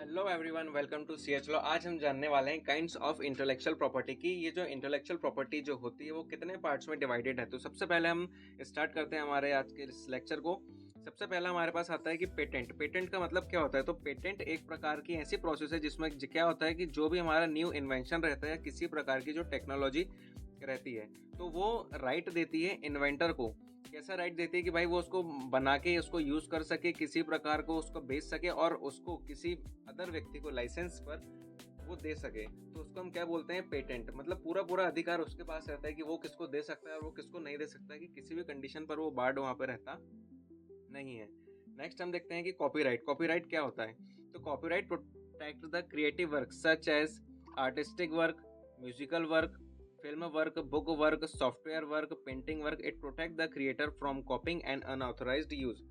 Hello everyone, welcome to C H law. आज हम जानने वाले हैं काइंड्स ऑफ इंटेलेक्चुअल प्रॉपर्टी की। ये जो इंटेलेक्चुअल प्रॉपर्टी जो होती है वो कितने पार्ट्स में डिवाइडेड है। तो सबसे पहले हम स्टार्ट करते हैं हमारे आज के इस लेक्चर को। सबसे पहला हमारे पास आता है कि पेटेंट। पेटेंट का मतलब क्या होता है? तो पेटेंट एक प्रकार की ऐसी प्रोसेस है जिसमें क्या होता है कि जो भी हमारा न्यू इन्वेंशन रहता है, किसी प्रकार की जो टेक्नोलॉजी रहती है, तो वो राइट देती है इन्वेंटर को। कैसा राइट देती है कि भाई वो उसको बना के उसको यूज कर सके, किसी प्रकार को उसको बेच सके और उसको किसी अदर व्यक्ति को लाइसेंस पर वो दे सके। तो उसको हम क्या बोलते हैं? पेटेंट। मतलब पूरा पूरा अधिकार उसके पास रहता है कि वो किसको दे सकता है और वो किसको नहीं दे सकता है, कि किसी भी कंडीशन पर वो बार्ड वहां पर रहता नहीं है। नेक्स्ट हम देखते हैं कि कॉपीराइट। कॉपीराइट क्या होता है? तो copyright protect the creative work such as artistic work, musical work, film work, book work, software work, painting work. It protect the creator from copying and unauthorised use.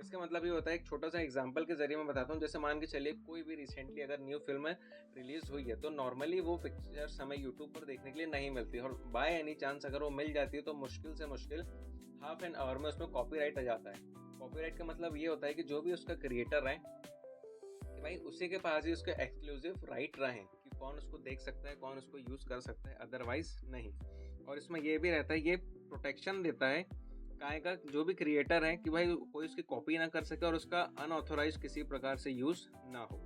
इसका मतलब ये होता है, एक छोटा सा एग्जांपल के जरिए मैं बताता हूँ। जैसे मान के चलिए कोई भी रिसेंटली अगर न्यू फिल्म रिलीज हुई है, तो नॉर्मली वो पिक्चर्स हमें यूट्यूब पर देखने के लिए नहीं मिलती, और बाय एनी चांस अगर वो मिल जाती है तो मुश्किल से मुश्किल हाफ एन आवर में उसमें कॉपीराइट आ जाता है। कॉपीराइट का मतलब ये होता है कि जो भी उसका क्रिएटर है, कि भाई उसी के पास ही उसके एक्सक्लूसिव राइट रहे कि कौन उसको देख सकता है, कौन उसको यूज कर सकता है, अदरवाइज नहीं। और इसमें ये भी रहता है, ये प्रोटेक्शन देता है काय का जो भी क्रिएटर है, कि भाई कोई उसकी कॉपी ना कर सके और उसका अनऑथोराइज किसी प्रकार से यूज ना हो।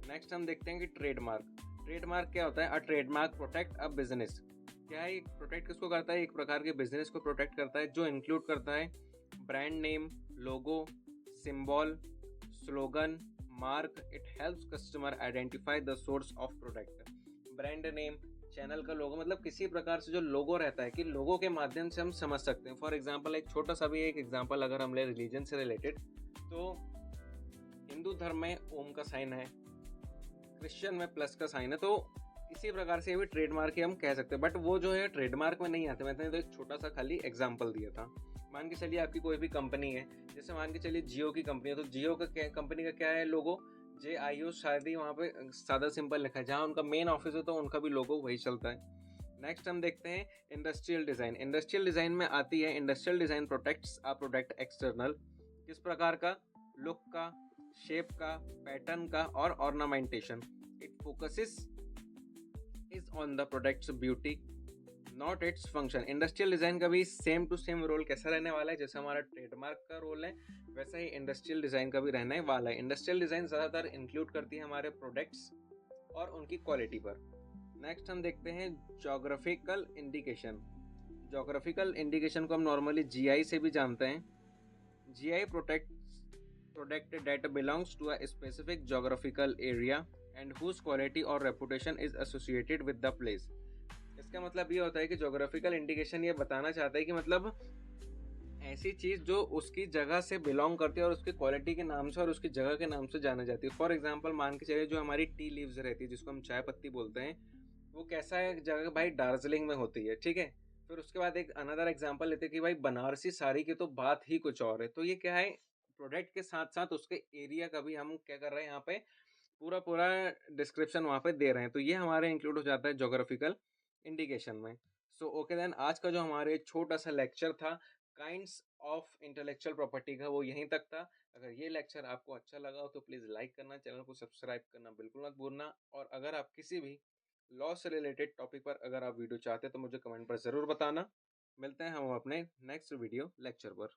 नेक्स्ट हम देखते हैं कि ट्रेडमार्क। ट्रेडमार्क क्या होता है? अ ट्रेडमार्क प्रोटेक्ट अ बिजनेस। क्या है? प्रोटेक्ट किसको करता है? एक प्रकार के बिजनेस को प्रोटेक्ट करता है, जो इंक्लूड करता है brand name, logo, symbol, slogan, mark. It helps customer identify the source of product. Brand name, channel का लोगो, मतलब किसी प्रकार से जो लोगो रहता है, कि लोगो के माध्यम से हम समझ सकते हैं। फॉर एग्जांपल, एक छोटा सा भी एक एग्जांपल अगर हम ले रिलीजन से रिलेटेड, तो हिंदू धर्म में ओम का साइन है, क्रिश्चियन में प्लस का साइन है। तो इसी प्रकार से भी ट्रेडमार्क ही हम कह सकते हैं, बट वो जो है ट्रेडमार्क में नहीं आते। मैंने तो एक छोटा सा खाली एग्जांपल दिया था। मान के चलिए आपकी कोई भी कंपनी है, जैसे मान के चलिए जियो की कंपनी है, तो जियो का कंपनी का क्या है? लोगो JIO, शायद ही वहाँ पे सादा सिंपल लिखा है। जहाँ उनका मेन ऑफिस है तो उनका भी लोगो वही चलता है। नेक्स्ट हम देखते हैं इंडस्ट्रियल डिजाइन। इंडस्ट्रियल डिजाइन में आती है, industrial design protects a product external. किस प्रकार का? लुक का, शेप का, पैटर्न का और ornamentation. It focuses is on the products beauty, not its function. Industrial design का भी सेम टू सेम रोल कैसा रहने वाला है? जैसे हमारा ट्रेडमार्क का रोल है, वैसा ही इंडस्ट्रियल डिजाइन का भी रहने वाला है। इंडस्ट्रियल डिजाइन ज्यादातर इंक्लूड करती है हमारे प्रोडक्ट्स और उनकी क्वालिटी पर। नेक्स्ट हम देखते हैं जोग्राफिकल इंडिकेशन। जोग्राफिकल इंडिकेशन को हम नॉर्मली GI से भी जानते हैं। GI protects product that belongs to a specific geographical area and whose quality or reputation is associated with the place। इसका मतलब ये होता है कि जोग्राफिकल इंडिकेशन ये बताना चाहता है कि मतलब ऐसी चीज जो उसकी जगह से बिलोंग करती है और उसकी क्वालिटी के नाम से और उसकी जगह के नाम से जानी जाती है। फॉर एग्जांपल मान के चलिए जो हमारी टी लीव्स रहती है, जिसको हम चाय पत्ती बोलते हैं, वो कैसा है जगह? भाई दार्जिलिंग में होती है, ठीक है। फिर उसके बाद एक अनदर एग्जांपल लेते हैं कि भाई बनारसी साड़ी की तो बात ही कुछ और है। तो ये क्या है? प्रोडक्ट के साथ साथ उसके एरिया का भी हम क्या कर रहे हैं यहाँ पे? पूरा पूरा डिस्क्रिप्शन वहाँ पे दे रहे हैं। तो ये हमारे इंक्लूड हो जाता है जोग्राफिकल इंडिकेशन में। सो ओके देन, आज का जो हमारे छोटा सा लेक्चर था काइंड्स ऑफ इंटेलेक्चुअल प्रॉपर्टी का, वो यहीं तक था। अगर ये लेक्चर आपको अच्छा लगा हो तो प्लीज़ लाइक करना, चैनल को सब्सक्राइब करना बिल्कुल मत भूलना। और अगर आप किसी भी लॉ से रिलेटेड टॉपिक पर अगर आप वीडियो चाहते हैं तो मुझे कमेंट पर ज़रूर बताना। मिलते हैं हम अपने नेक्स्ट वीडियो लेक्चर पर।